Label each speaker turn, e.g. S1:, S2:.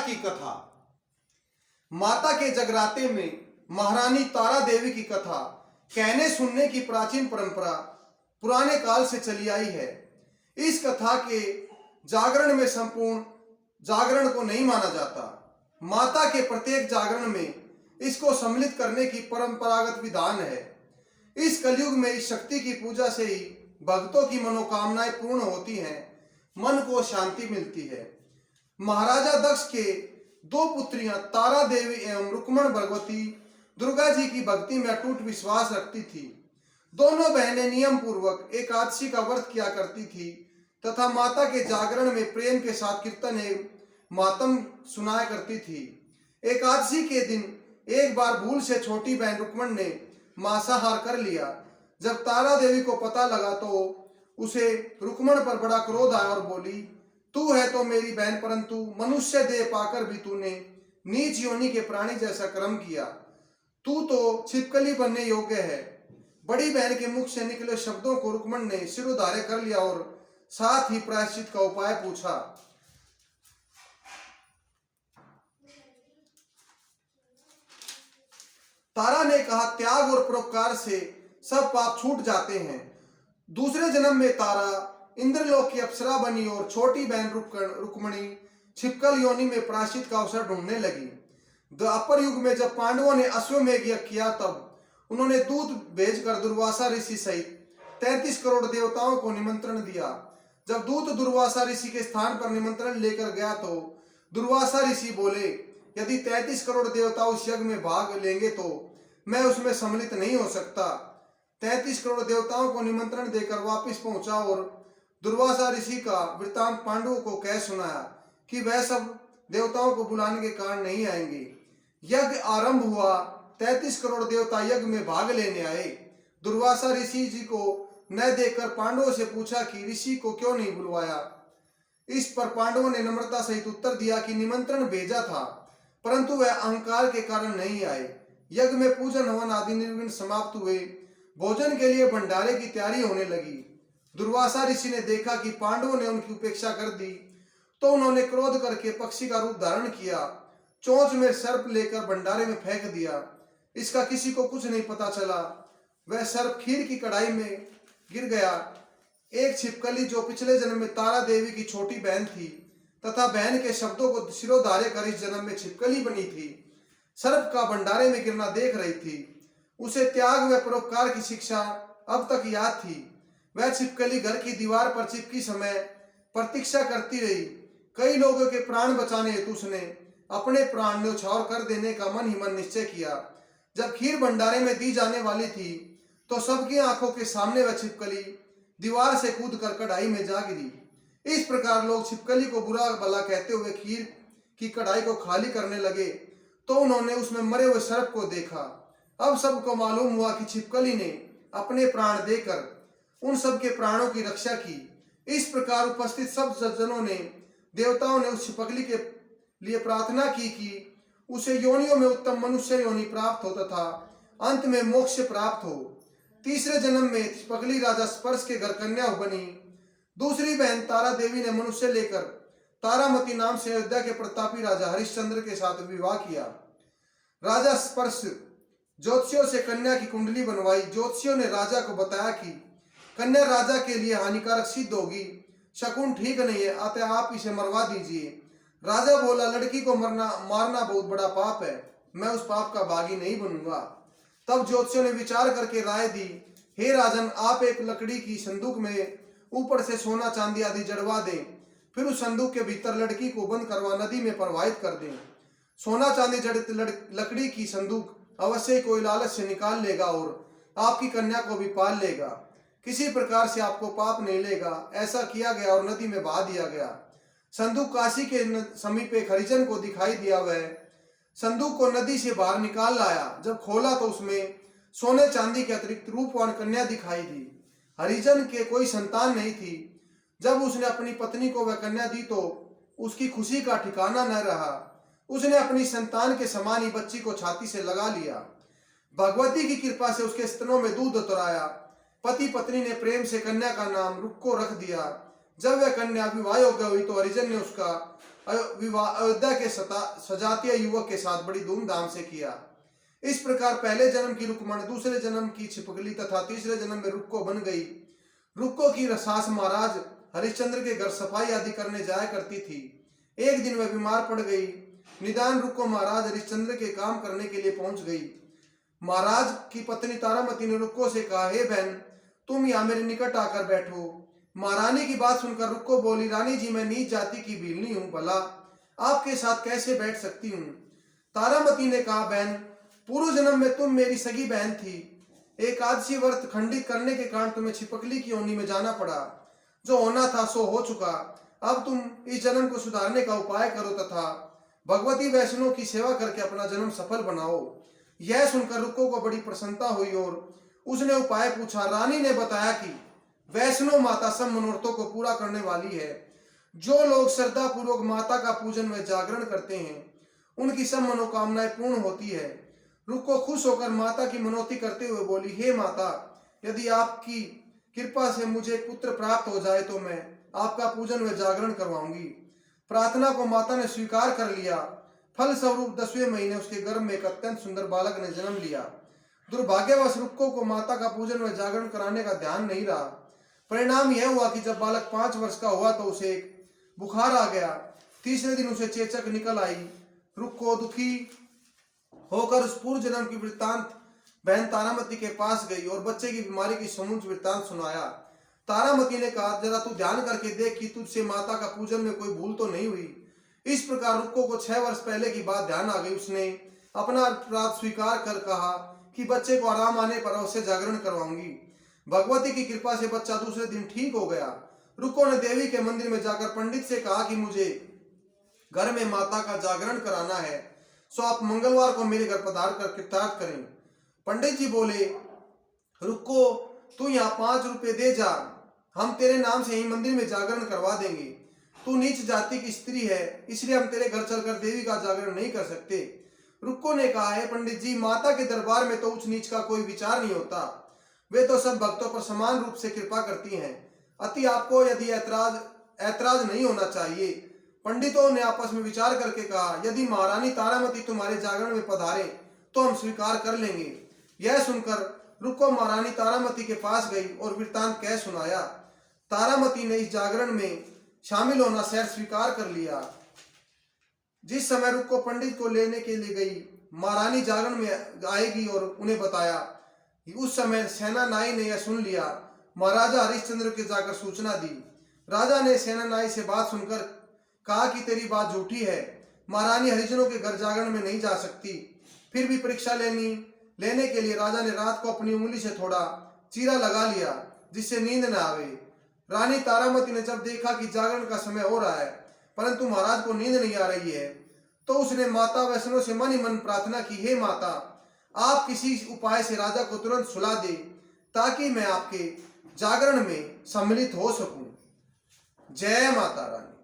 S1: की कथा। माता के जगराते में महारानी तारा देवी की कथा कहने सुनने की प्राचीन परंपरा पुराने काल से चली आई है। इस कथा के जागरण में संपूर्ण जागरण को नहीं माना जाता। माता के प्रत्येक जागरण में इसको सम्मिलित करने की परंपरागत विधान है। इस कलयुग में इस शक्ति की पूजा से ही भक्तों की मनोकामनाएं पूर्ण होती हैं, मन को शांति मिलती है। महाराजा दक्ष के दो पुत्रियां तारा देवी एवं रुक्मण भगवती दुर्गा जी की भक्ति में अटूट विश्वास रखती थी। दोनों बहनें नियम पूर्वक एकादशी का व्रत किया करती थी तथा माता के जागरण में प्रेम के साथ कीर्तन एवं मातम सुनाया करती थी। एकादशी के दिन एक बार भूल से छोटी बहन रुक्मण ने मांसाहार कर लिया। जब तारा देवी को पता लगा तो उसे रुक्मण पर बड़ा क्रोध आया और बोली, तू है तो मेरी बहन, परंतु मनुष्य देह पाकर भी तूने नीच योनि के प्राणी जैसा कर्म किया। तू तो छिपकली बनने योग्य है। बड़ी बहन के मुख से निकले शब्दों को रुक्मण ने सिरोधार्य कर लिया और साथ ही प्रायश्चित का उपाय पूछा। तारा ने कहा, त्याग और परोपकार से सब पाप छूट जाते हैं। दूसरे जन्म में तारा इंद्रलोक की अप्सरा बनी और छोटी बहन रुक्मणी छिपकल योनि में प्रायश्चित का अवसर ढूंढने लगी। द्वापर युग में जब पांडवों ने अश्वमेध यज्ञ किया तब उन्होंने दूत भेजकर दुर्वासा ऋषि सहित 33 करोड़ देवताओं को निमंत्रण दिया। जब दूत दुर्वासा ऋषि के स्थान पर निमंत्रण लेकर गया तो दुर्वासा ऋषि बोले, यदि 33 करोड़ देवता उस यज्ञ में भाग लेंगे तो मैं उसमें सम्मिलित नहीं हो सकता। 33 करोड़ देवताओं को निमंत्रण देकर वापस पहुंचा और दुर्वासा ऋषि का वृत्तांत पांडवों को कह सुनाया कि वह सब देवताओं को बुलाने के कारण नहीं आएंगे। यज्ञ आरंभ हुआ। 33 करोड़ देवता यज्ञ में भाग लेने आए। दुर्वासा ऋषि जी को न देखकर पांडवों से पूछा कि ऋषि को क्यों नहीं बुलवाया। इस पर पांडवों ने नम्रता सहित उत्तर दिया कि निमंत्रण भेजा था, परंतु वह अहंकार के कारण नहीं आए। यज्ञ में पूजन हवन आदि निर्विघ्न समाप्त हुए। भोजन के लिए भंडारे की तैयारी होने लगी। दुर्वासा ऋषि ने देखा कि पांडवों ने उनकी उपेक्षा कर दी तो उन्होंने क्रोध करके पक्षी का रूप धारण किया। चोंच में सर्प लेकर भंडारे में फेंक दिया। इसका किसी को कुछ नहीं पता चला। वह सर्प खीर की कढ़ाई में गिर गया। एक छिपकली जो पिछले जन्म में तारा देवी की छोटी बहन थी तथा बहन के शब्दों को सिरोधार्य कर इस जन्म में छिपकली बनी थी, सर्प का भंडारे में गिरना देख रही थी। उसे त्याग व परोपकार की शिक्षा अब तक याद थी। वह छिपकली घर की दीवार पर चिपकी समय प्रतीक्षा करती रही। कई लोगों के प्राण बचाने हेतु उसने अपने प्राण न्यौछावर कर देने का मन ही मन निश्चय किया। जब खीर भंडारे में दी जाने वाली थी तो सबकी आंखों के सामने वह छिपकली दीवार से कूदकर कढ़ाई में जा गिरी। इस प्रकार लोग छिपकली को बुरा भला कहते हुए खीर की कढ़ाई को खाली करने लगे तो उन्होंने उसमें मरे हुए सर्प को देखा। अब सबको मालूम हुआ कि छिपकली ने अपने प्राण देकर उन सब के प्राणों की रक्षा की। इस प्रकार उपस्थित सब सज्जनों ने देवताओं ने उस छिपकली के लिए प्रार्थना की कि उसे योनियों में उत्तम मनुष्य योनि प्राप्त हो तथा अंत में मोक्ष प्राप्त हो। तीसरे जन्म में छिपकली राजा स्पर्श के घर कन्या बनी। दूसरी बहन तारा देवी ने मनुष्य लेकर तारामती नाम से अयोध्या के प्रतापी राजा हरिश्चंद्र के साथ विवाह किया। राजा स्पर्श ज्योतिषियों से कन्या की कुंडली बनवाई। ज्योतिषियों ने राजा को बताया कि कन्या राजा के लिए हानिकारक सिद्ध होगी, शकुन ठीक नहीं है, अतः आप इसे मरवा दीजिए। राजा बोला, लड़की को मारना बहुत बड़ा पाप है, मैं उस पाप का भागी नहीं बनूंगा। तब ज्योतिषियों ने विचार करके राय दी, हे राजन, आप एक लकड़ी की संदूक में ऊपर से सोना चांदी आदि जड़वा दें, फिर उस संदूक के भीतर लड़की को बंद करवा नदी में प्रवाहित कर दें। सोना चांदी जड़ित लकड़ी की संदूक अवश्य ही कोई लालच से निकाल लेगा और आपकी कन्या को भी पाल लेगा। किसी प्रकार से आपको पाप नहीं लेगा। ऐसा किया गया और नदी में बहा दिया गया। संदूक काशी के समीप एक हरिजन को दिखाई दिया। वह संदूक को नदी से बाहर निकाल लाया। जब खोला तो उसमें सोने चांदी के अतिरिक्त रूपवान कन्या दिखाई दी। हरिजन के कोई संतान नहीं थी। जब उसने अपनी पत्नी को वह कन्या दी तो उसकी खुशी का ठिकाना न रहा। उसने अपनी संतान के समान ही बच्ची को छाती से लगा लिया। भगवती की कृपा से उसके स्तनों में दूध उतराया। पति पत्नी ने प्रेम से कन्या का नाम रुक्को रख दिया। जब वह कन्या विवाह योग्य हुई तो हरिजन ने उसका अयोध्या के सजातीय युवक के साथ बड़ी धूमधाम से किया। इस प्रकार पहले जन्म की रुक्मण, दूसरे जन्म की छिपकली तथा तीसरे जन्म में रुक्को बन गई। रुक्को की सास महाराज हरिश्चंद्र के घर सफाई आदि करने जाया करती थी। एक दिन वह बीमार पड़ गई। निदान रुक्को महाराज हरिश्चंद्र के काम करने के लिए पहुंच गई। महाराज की पत्नी तारामती ने रुक्को से कहा, हे बहन, तुम यहाँ मेरे निकट आकर बैठो। महारानी की बात सुनकर रुक्को बोली, रानी जी, मैं नीच जाति की भीलनी हूँ, भला आपके साथ कैसे बैठ सकती हूँ। तारामती ने कहा, बहन, पूर्व जन्म में तुम मेरी सगी बहन थी। एकादशी व्रत खंडित करने के कारण तुम्हें छिपकली की योनि में जाना पड़ा। जो होना था सो हो चुका। अब तुम इस जन्म को सुधारने का उपाय करो तथा भगवती वैष्णो की सेवा करके अपना जन्म सफल बनाओ। यह सुनकर रुक्को को बड़ी प्रसन्नता हुई और उसने उपाय पूछा। रानी ने बताया कि वैष्णो माता सब मनोरथों को पूरा करने वाली है। जो लोग श्रद्धा पूर्वक माता का पूजन व जागरण करते हैं, उनकी सब मनोकामनाएं पूर्ण होती है। रुक्को खुश होकर माता की मनोती करते हुए बोली, हे माता, यदि आपकी कृपा से मुझे पुत्र प्राप्त हो जाए तो मैं आपका पूजन व जागरण करवाऊंगी। प्रार्थना को माता ने स्वीकार कर लिया। फल स्वरूप 10वें महीने उसके गर्भ में एक अत्यंत सुंदर बालक ने जन्म लिया। दुर्भाग्यवश रुक्को को माता का पूजन व जागरण कराने का ध्यान नहीं रहा। परिणाम यह हुआ कि जब बालक 5 वर्ष का हुआ तो उसे एक बुखार आ गया। तीसरे दिन उसे चेचक निकल आई। रुक्को दुखी होकर उस पूर्व जन्म की वृत्तांत बहन तारामती के पास गई और बच्चे की बीमारी की समूच वृत्तांत सुनाया। तारामती ने कहा, जरा तू ध्यान करके देख कि तुझसे माता का पूजन में कोई भूल तो नहीं हुई। इस प्रकार रुक्को को 6 वर्ष पहले की बात ध्यान आ गई। उसने अपना अपराध स्वीकार कर कहा कि बच्चे को आराम आने पर अवश्य जागरण करवाऊंगी। भगवती की कृपा से बच्चा दूसरे दिन ठीक हो गया। रुक्को ने देवी के मंदिर में जाकर पंडित से कहा कि मुझे घर में माता का जागरण कराना है, सो आप मंगलवार को मेरे घर पधार कर कृतार्थ करें। पंडित जी बोले, रुक्को, तू यहाँ 5 रुपए दे जा, हम तेरे नाम से ही मंदिर में जागरण करवा देंगे। तू नीच जाति की स्त्री है, इसलिए हम तेरे घर चलकर देवी का जागरण नहीं कर सकते। रुक्को ने कहा, है पंडित जी, माता के दरबार में तो उच्च नीच का कोई विचार नहीं होता। वे तो सब भक्तों पर समान रूप से कृपा करती हैं। अति आपको यदि ऐतराज नहीं होना चाहिए। पंडितों ने आपस में विचार करके कहा, यदि महारानी तारामती तुम्हारे जागरण में पधारे तो हम स्वीकार कर लेंगे। यह सुनकर रुक्को महारानी तारामती के पास गई और वृत्तांत कह सुनाया। तारामती ने इस जागरण में शामिल होना सहर्ष स्वीकार कर लिया। जिस समय रुक्को पंडित को लेने के लिए गई, महारानी जागरण में आएगी और उन्हें बताया। उस समय सेनानाई ने यह सुन लिया। महाराजा हरिश्चंद्र के जाकर सूचना दी। राजा ने सेनानाई से बात सुनकर कहा कि तेरी बात झूठी है। महारानी हरिजनों के घर जागरण में नहीं जा सकती। फिर भी परीक्षा लेने के लिए राजा ने रात को अपनी उंगली से थोड़ा चीरा लगा लिया, जिससे नींद न आवे। रानी तारामती ने जब देखा कि जागरण का समय हो रहा है परंतु महाराज को नींद नहीं आ रही है, तो उसने माता वैष्णो से मन ही मन प्रार्थना की, हे माता, आप किसी उपाय से राजा को तुरंत सुला दे ताकि मैं आपके जागरण में सम्मिलित हो सकूं। जय माता रानी।